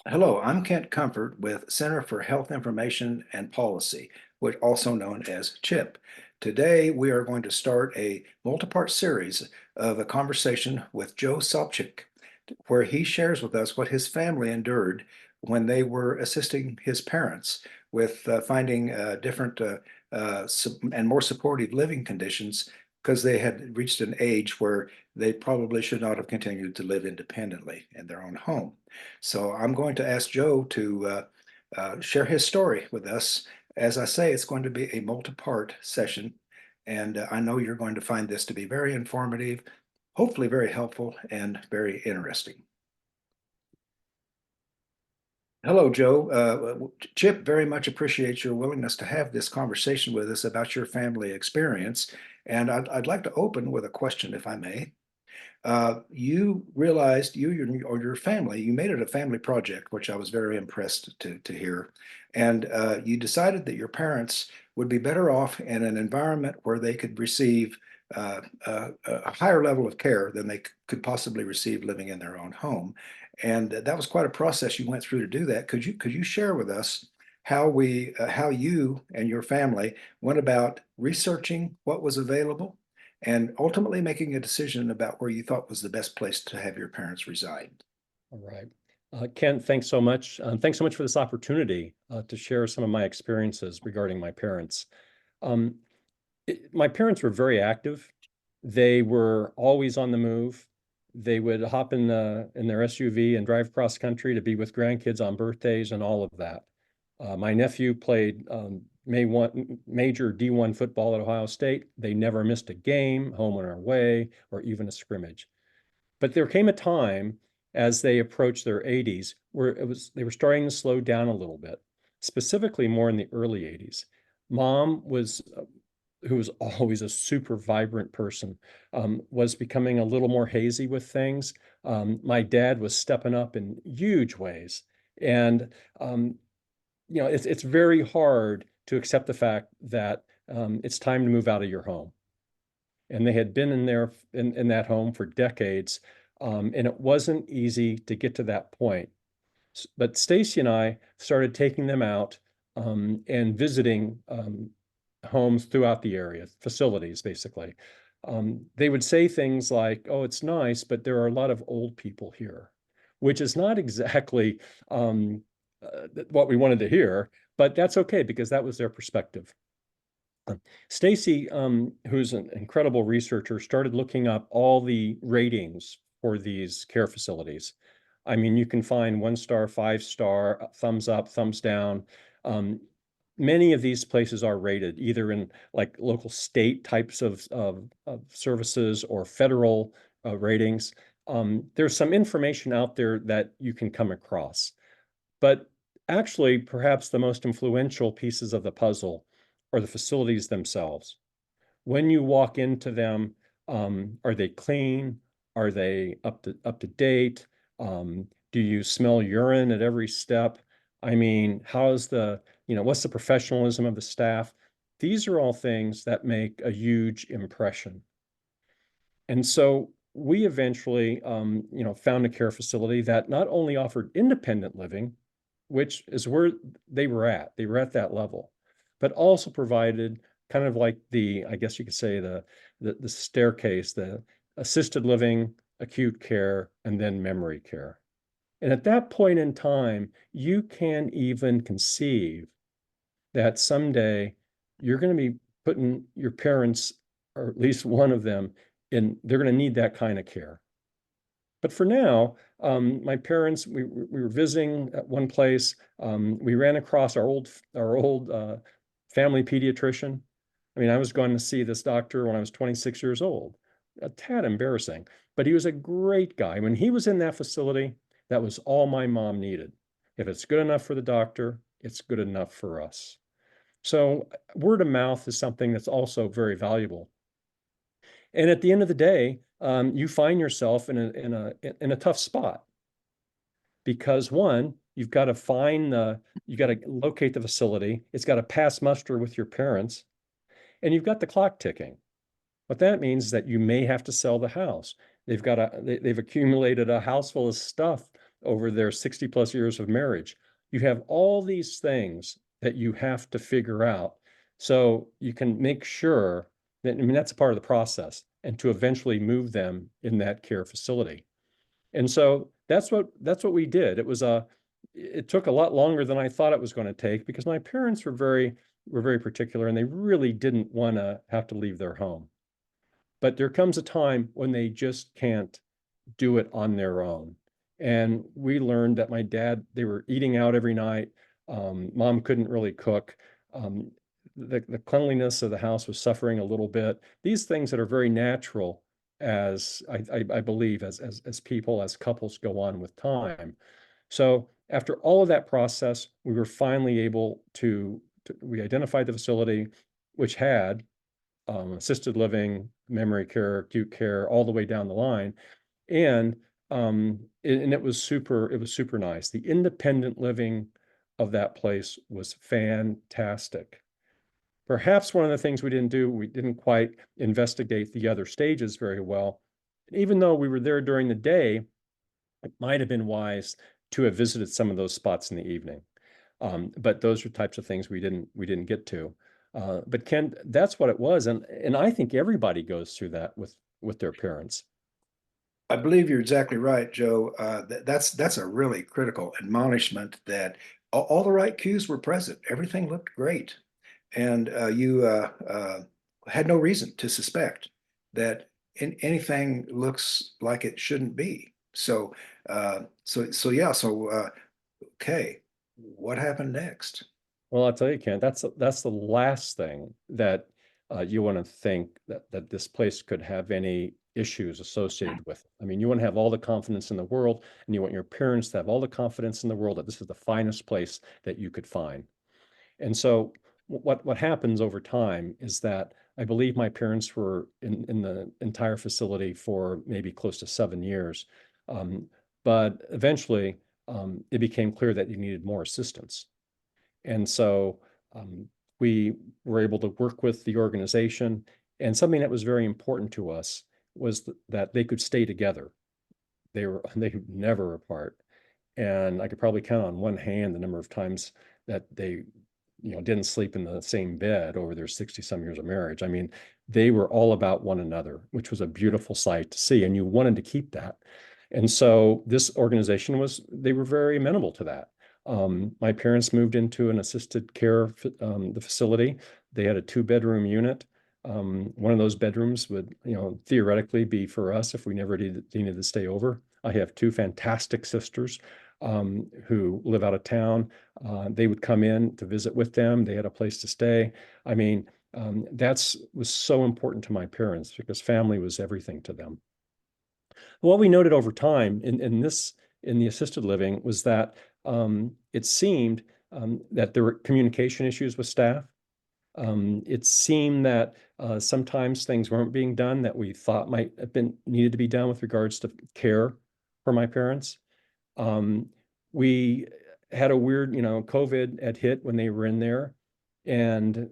Hello, I'm Kent Comfort with Center for Health Information and Policy, which also known as CHIP. Today, we are going to start a multi-part series of a conversation with Joe Sopcich, where he shares with us what his family endured when they were assisting his parents with finding different and more supportive living conditions because they had reached an age where they probably should not have continued to live independently in their own home. So I'm going to ask Joe to share his story with us. As I say, it's going to be a multi-part session, and I know you're going to find this to be very informative, hopefully very helpful, and very interesting. Hello, Joe. Chip very much appreciates your willingness to have this conversation with us about your family experience. And I'd like to open with a question, if I may. You realized or your family, you made it a family project, which I was very impressed to hear. And you decided that your parents would be better off in an environment where they could receive a higher level of care than they could possibly receive living in their own home. And that was quite a process you went through to do that. Could you share with us how you and your family went about researching what was available and ultimately making a decision about where you thought was the best place to have your parents reside? All right. Ken, thanks so much. Thanks so much for this opportunity to share some of my experiences regarding my parents. Um, my parents were very active. They were always on the move. They would hop in their SUV and drive cross country to be with grandkids on birthdays and all of that. My nephew played major D1 football at Ohio State. They never missed a game, home and away, or even a scrimmage. But there came a time as they approached their 80s where they were starting to slow down a little bit, specifically more in the early 80s. Mom was who was always a super vibrant person, was becoming a little more hazy with things. My dad was stepping up in huge ways. And, it's very hard to accept the fact that it's time to move out of your home. And they had been in that home for decades, and it wasn't easy to get to that point. But Stacy and I started taking them out and visiting homes throughout the area, facilities basically. They would say things like, "Oh, it's nice, but there are a lot of old people here," which is not exactly what we wanted to hear, but that's okay because that was their perspective. Stacy, who's an incredible researcher, started looking up all the ratings for these care facilities. I mean, you can find 1 star, 5 star, thumbs up, thumbs down. Um, Many of these places are rated either in like local state types of services or federal ratings. There's some information out there that you can come across. But actually, perhaps the most influential pieces of the puzzle are the facilities themselves. When you walk into them, are they clean? Are they up to date? Do you smell urine at every step? I mean, what's the professionalism of the staff? These are all things that make a huge impression. And so we eventually, found a care facility that not only offered independent living, which is where they were at. They were at that level, but also provided kind of like I guess you could say the staircase, the assisted living, acute care, and then memory care. And at that point in time, you can even conceive that someday you're going to be putting your parents, or at least one of them, they're going to need that kind of care. But for now, my parents, we were visiting at one place. We ran across our old family pediatrician. I mean, I was going to see this doctor when I was 26 years old. A tad embarrassing, but he was a great guy. When he was in that facility, that was all my mom needed. If it's good enough for the doctor, it's good enough for us. So word of mouth is something that's also very valuable. And at the end of the day, you find yourself in a tough spot because one, you got to locate the facility. It's got to pass muster with your parents, and you've got the clock ticking. What that means is that you may have to sell the house. They've accumulated a house full of stuff over their 60 plus years of marriage. You have all these things that you have to figure out so you can make sure that, I mean, that's a part of the process, and to eventually move them in that care facility. And so that's what we did. It took a lot longer than I thought it was going to take because my parents were very particular, and they really didn't want to have to leave their home. But there comes a time when they just can't do it on their own. And we learned that my dad, they were eating out every night. Mom couldn't really cook. Um, the cleanliness of the house was suffering a little bit. These things that are very natural as I believe as people, as couples go on with time. So after all of that process, we were finally able we identified the facility, which had assisted living, memory care, acute care, all the way down the line. And it was super nice. The independent living of that place was fantastic. Perhaps one of the things we didn't do, we didn't quite investigate the other stages very well. Even though we were there during the day, it might have been wise to have visited some of those spots in the evening. But those are types of things we didn't get to. But Ken, that's what it was, and I think everybody goes through that with their parents. I believe you're exactly right, Joe. That's a really critical admonishment that all the right cues were present. Everything looked great, and you had no reason to suspect that anything looks like it shouldn't be. So yeah. Okay, what happened next? Well, I'll tell you, Ken, that's the last thing that you want to think that this place could have any issues associated with it. I mean, you want to have all the confidence in the world, and you want your parents to have all the confidence in the world that this is the finest place that you could find. And so what happens over time is that I believe my parents were in the entire facility for maybe close to 7 years. Um, but eventually, it became clear that you needed more assistance. And so we were able to work with the organization. And something that was very important to us was that they could stay together. They were never apart. And I could probably count on one hand the number of times that they, didn't sleep in the same bed over their 60 some years of marriage. I mean, they were all about one another, which was a beautiful sight to see. And you wanted to keep that. And so this organization they were very amenable to that. My parents moved into an assisted care, the facility. They had a 2 bedroom unit. One of those bedrooms would, theoretically be for us if we never needed to stay over. I have 2 fantastic sisters who live out of town. They would come in to visit with them. They had a place to stay. I mean, that's was so important to my parents because family was everything to them. What we noted over time in the assisted living was that it seemed that there were communication issues with staff. It seemed that sometimes things weren't being done that we thought might have been needed to be done with regards to care for my parents. We had a weird, COVID had hit when they were in there, and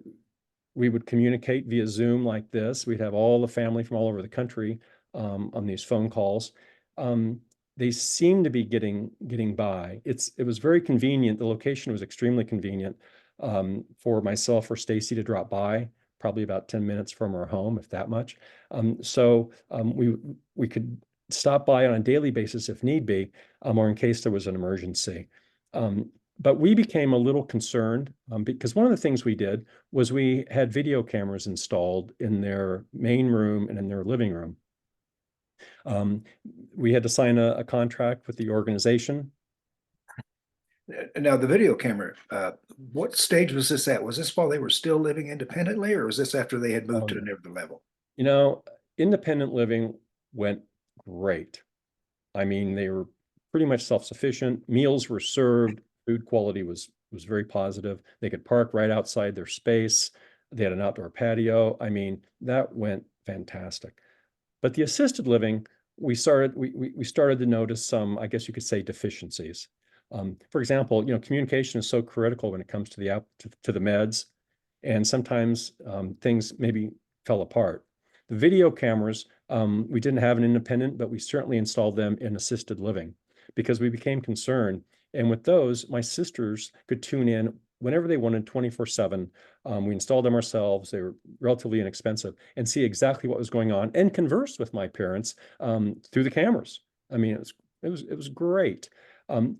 we would communicate via Zoom like this. We'd have all the family from all over the country on these phone calls. They seemed to be getting by. It was very convenient. The location was extremely convenient for myself or Stacy to drop by, probably about 10 minutes from our home, if that much. We could stop by on a daily basis if need be, or in case there was an emergency. But we became a little concerned because one of the things we did was we had video cameras installed in their main room and in their living room. We had to sign a contract with the organization. Now, the video camera, what stage was this at? Was this while they were still living independently, or was this after they had moved to Um, another level? you know, Independent living went great. I mean, they were pretty much self-sufficient. Meals were served. Food quality was very positive. They could park right outside their space. They had an outdoor patio. I mean, that went fantastic. But the assisted living, we started to notice some, I guess you could say, deficiencies. For example, communication is so critical when it comes to the meds, and sometimes things maybe fell apart. The video cameras, we didn't have an independent, but we certainly installed them in assisted living. because we became concerned. And with those, my sisters could tune in whenever they wanted 24/7. We installed them ourselves. They were relatively inexpensive and see exactly what was going on and converse with my parents through the cameras. I mean, it was great. Um,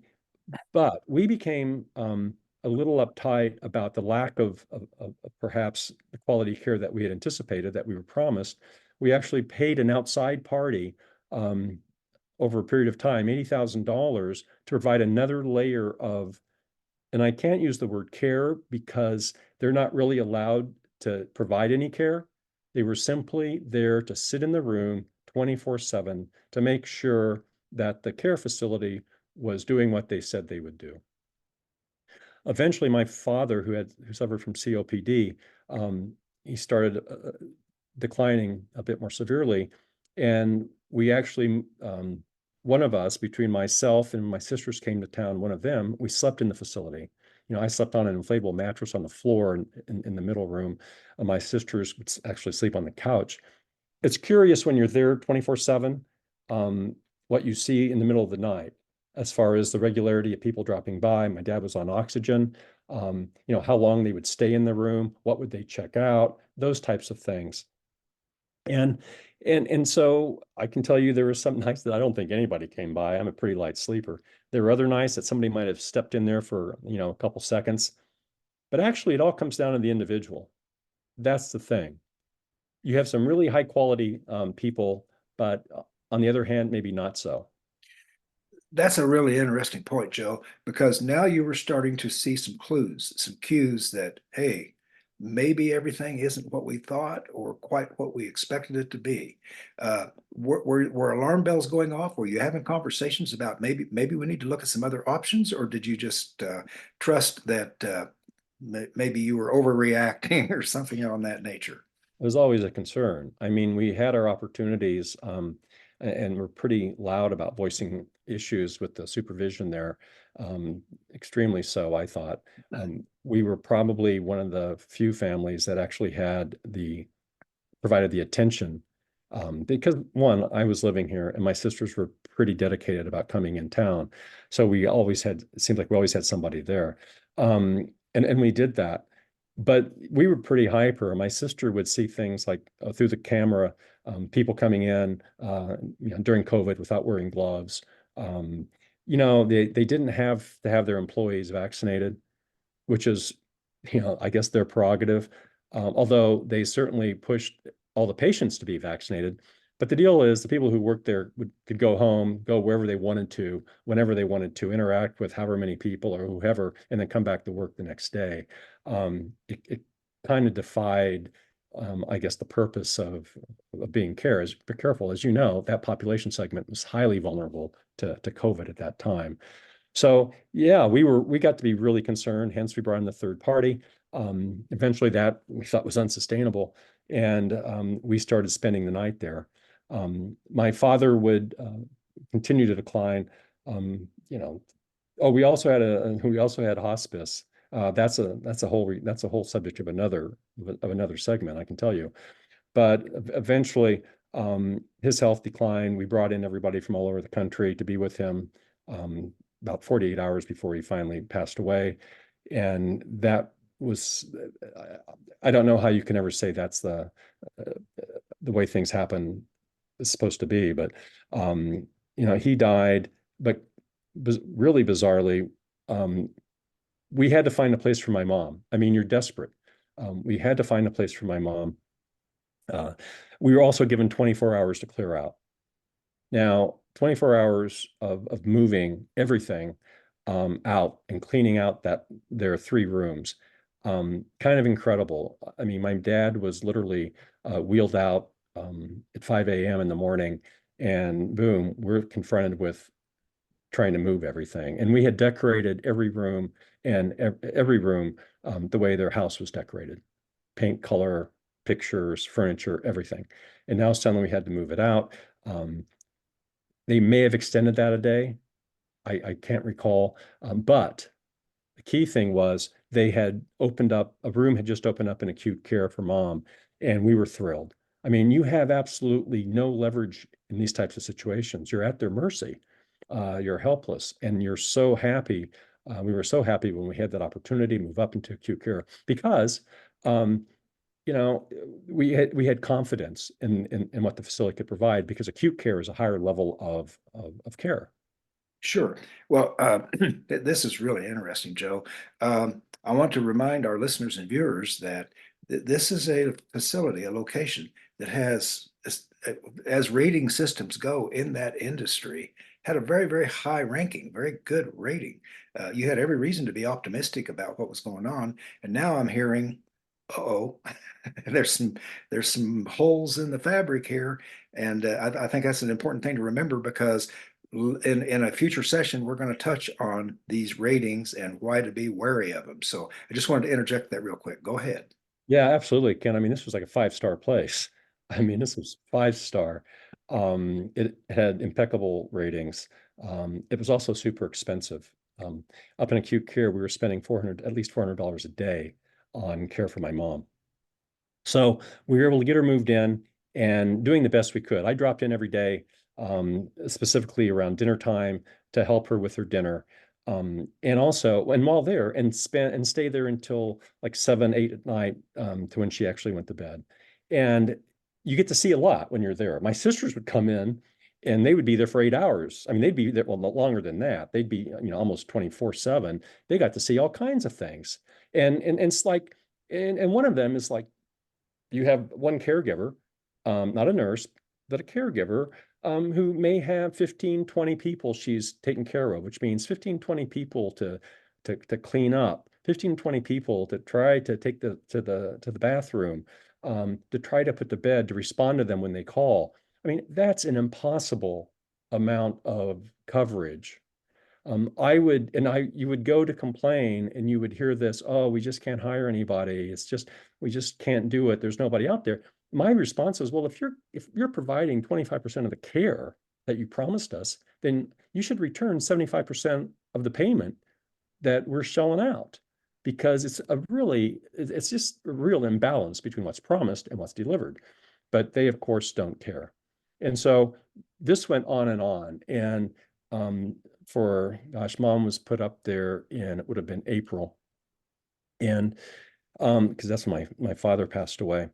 but we became a little uptight about the lack of perhaps the quality care that we had anticipated, that we were promised. We actually paid an outside party um, over a period of time, $80,000 to provide another layer of, and I can't use the word care because they're not really allowed to provide any care. They were simply there to sit in the room 24/7 to make sure that the care facility was doing what they said they would do. Eventually, my father, who suffered from COPD, he started declining a bit more severely, and we actually, one of us, between myself and my sisters came to town, one of them, we slept in the facility. I slept on an inflatable mattress on the floor in the middle room. My sisters would actually sleep on the couch. It's curious when you're there 24/7, what you see in the middle of the night, as far as the regularity of people dropping by. My dad was on oxygen, how long they would stay in the room, what would they check out, those types of things. And and so I can tell you there were some nights that I don't think anybody came by. I'm a pretty light sleeper. There were other nights that somebody might have stepped in there for, a couple seconds. But actually, it all comes down to the individual. That's the thing. You have some really high quality people, but on the other hand, maybe not so. That's a really interesting point, Joe, because now you were starting to see some clues, some cues that, hey, maybe everything isn't what we thought or quite what we expected it to be. Were alarm bells going off? Were you having conversations about maybe we need to look at some other options, or did you just trust that maybe you were overreacting or something on that nature? It was always a concern. I mean, we had our opportunities, and we're pretty loud about voicing issues with the supervision there. Extremely so, I thought. We were probably one of the few families that actually provided the attention. Because one, I was living here and my sisters were pretty dedicated about coming in town. So it seemed like we always had somebody there. And we did that. But we were pretty hyper. My sister would see things like through the camera, people coming in during COVID without wearing gloves. They didn't have to have their employees vaccinated, which is, I guess their prerogative. Although they certainly pushed all the patients to be vaccinated. But the deal is the people who worked there could go home, go wherever they wanted to, whenever they wanted to, interact with however many people or whoever, and then come back to work the next day. It kind of defied, I guess, the purpose of being careful. As you know, that population segment was highly vulnerable to COVID at that time. So yeah, we got to be really concerned. Hence, we brought in the third party. Eventually, that we thought was unsustainable, and we started spending the night there. My father would continue to decline. Oh, we also had hospice. That's a whole subject of another segment, I can tell you. But eventually, his health declined. We brought in everybody from all over the country to be with him about 48 hours before he finally passed away. And that was, I don't know how you can ever say that's the way things happen is supposed to be, but he died, but really bizarrely, we had to find a place for my mom. I mean, you're desperate. We had to find a place for my mom. We were also given 24 hours to clear out. Now, 24 hours of moving everything out and cleaning out their 3 rooms, kind of incredible. I mean, my dad was literally wheeled out at 5 a.m. in the morning, and boom, we're confronted with trying to move everything. And we had decorated every room and every room the way their house was decorated, paint, color, pictures, furniture, everything. And now suddenly we had to move it out. They may have extended that a day. I can't recall. But the key thing was a room had just opened up in acute care for mom, and we were thrilled. I mean, you have absolutely no leverage in these types of situations. You're at their mercy. you're helpless, and you're so happy. We were so happy when we had that opportunity to move up into acute care because, um, you know, we had confidence in what the facility could provide because acute care is a higher level of care. Sure. Well, this is really interesting, Joe. I want to remind our listeners and viewers that this is a facility, a location that has, as rating systems go in that industry, had a very, very high ranking, very good rating. You had every reason to be optimistic about what was going on. And now I'm hearing, uh-oh, there's some holes in the fabric here. And I think that's an important thing to remember because in a future session, we're going to touch on these ratings and why to be wary of them. So I just wanted to interject that real quick. Go ahead. Yeah, absolutely, Ken. I mean, this was like a five-star place. I mean, this was five-star. It had impeccable ratings. It was also super expensive. Up in acute care, we were spending 400, at least $400 a day on care for my mom. So we were able to get her moved in and doing the best we could. I dropped in every day, specifically around dinner time to help her with her dinner. And also, and while there, and stay there until like 7, 8 at night, to when she actually went to bed. And you get to see a lot when you're there. My sisters would come in and they would be there for 8 hours. I mean, they'd be there, well, not longer than that. They'd be, almost 24/7. They got to see all kinds of things. And it's like, and one of them is like, you have one caregiver, not a nurse, but a caregiver, who may have 15, 20 people she's taking care of, which means 15, 20 people to clean up, 15, 20 people to try to take to the bathroom, to try to put to bed, to respond to them when they call. I mean, that's an impossible amount of coverage. You would go to complain and you would hear this, oh, we just can't hire anybody. We just can't do it. There's nobody out there. My response is, well, if you're providing 25% of the care that you promised us, then you should return 75% of the payment that we're shelling out because it's just a real imbalance between what's promised and what's delivered. But they, of course, don't care. And so this went on and on. And for, gosh, mom was put up there in, it would have been April. And because that's when my father passed away.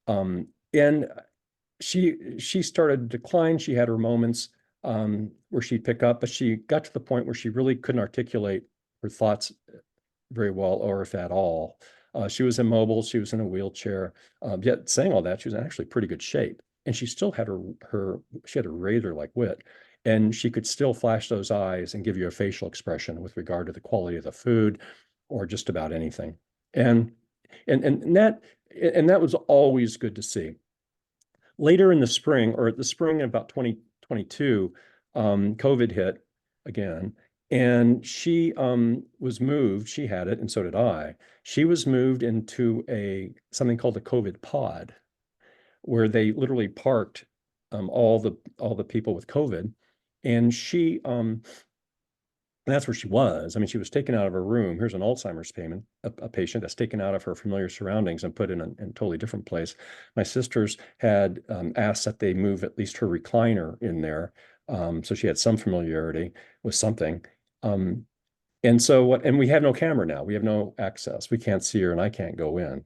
And she started to decline. She had her moments where she'd pick up, but she got to the point where she really couldn't articulate her thoughts very well, or if at all. She was immobile. She was in a wheelchair. Yet saying all that, she was in actually pretty good shape, and she still had she had a razor-like wit, and she could still flash those eyes and give you a facial expression with regard to the quality of the food, or just about anything. And that was always good to see. Later in the spring, or the spring of about 2022, COVID hit again, and she was moved. She had it, and so did I. She was moved into something called a COVID pod, where they literally parked all the people with COVID, and that's where she was. I mean, she was taken out of her room. Here's an Alzheimer's a patient that's taken out of her familiar surroundings and put in a totally different place. My sisters had asked that they move at least her recliner in there, so she had some familiarity with something. And we have no camera now. We have no access. We can't see her, and I can't go in.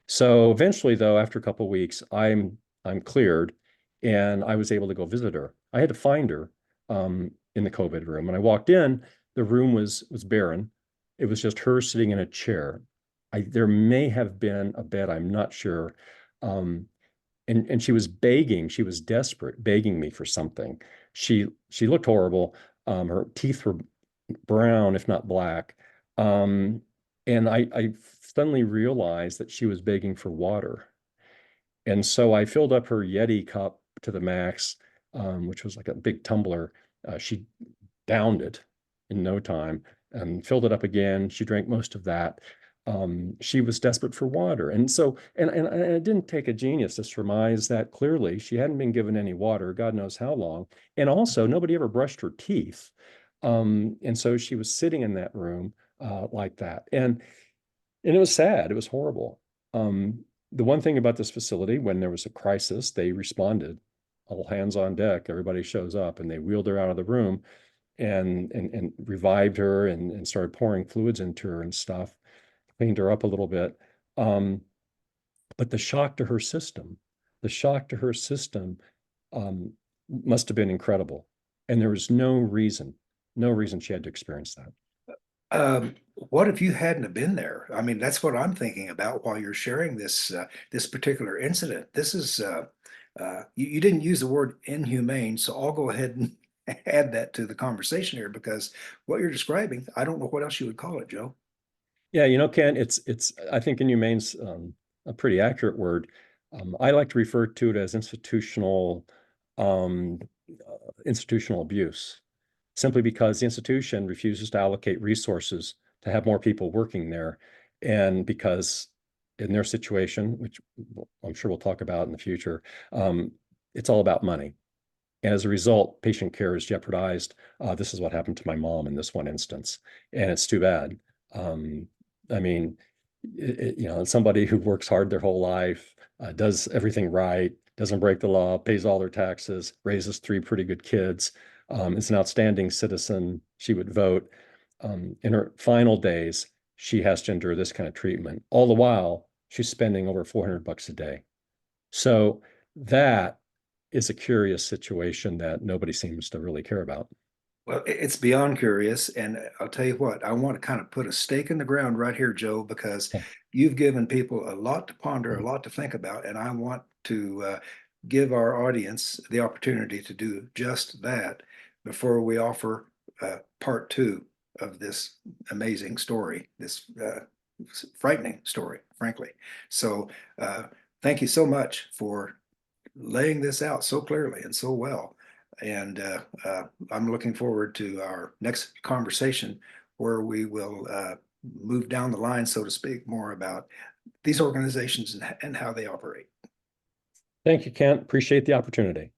So eventually, though, after a couple of weeks, I'm cleared, and I was able to go visit her. I had to find her in the COVID room. When I walked in, the room was barren. It was just her sitting in a chair. There may have been a bed, I'm not sure. And she was begging, she was desperate, begging me for something. She looked horrible. Her teeth were brown, if not black. And I suddenly realized that she was begging for water. And so I filled up her Yeti cup to the max, which was like a big tumbler. She downed it in no time and filled it up again. She drank most of that. She was desperate for water. And it didn't take a genius to surmise that clearly she hadn't been given any water, God knows how long. And also, nobody ever brushed her teeth. And so she was sitting in that room like that. And it was sad. It was horrible. The one thing about this facility, when there was a crisis, they responded. All hands on deck. Everybody shows up, and they wheeled her out of the room. and revived her and started pouring fluids into her and stuff, cleaned her up a little bit. But the shock to her system um, must have been incredible. And there was no reason she had to experience that. What if you hadn't have been there? I mean, that's what I'm thinking about while you're sharing this particular incident. This is you didn't use the word inhumane, so I'll go ahead and add that to the conversation here because what you're describing, I don't know what else you would call it, Joe. Yeah, Ken, I think inhumane's a pretty accurate word. I like to refer to it as um, institutional abuse, simply because the institution refuses to allocate resources to have more people working there. And because in their situation, which I'm sure we'll talk about in the future, it's all about money. And as a result, patient care is jeopardized. This is what happened to my mom in this one instance, and it's too bad. Um, I mean, somebody who works hard their whole life, does everything right, doesn't break the law, pays all their taxes, raises three pretty good kids, is an outstanding citizen. She would vote. In her final days, she has to endure this kind of treatment. All the while, she's spending over $400 a day. So that is a curious situation that nobody seems to really care about. Well, it's beyond curious, and I'll tell you what, I want to kind of put a stake in the ground right here, Joe, because you've given people a lot to ponder, a lot to think about, and I want to give our audience the opportunity to do just that before we offer part two of this amazing story, this frightening story, frankly. So, thank you so much for laying this out so clearly and so well. And I'm looking forward to our next conversation where we will move down the line, so to speak, more about these organizations and how they operate. Thank you, Kent. Appreciate the opportunity.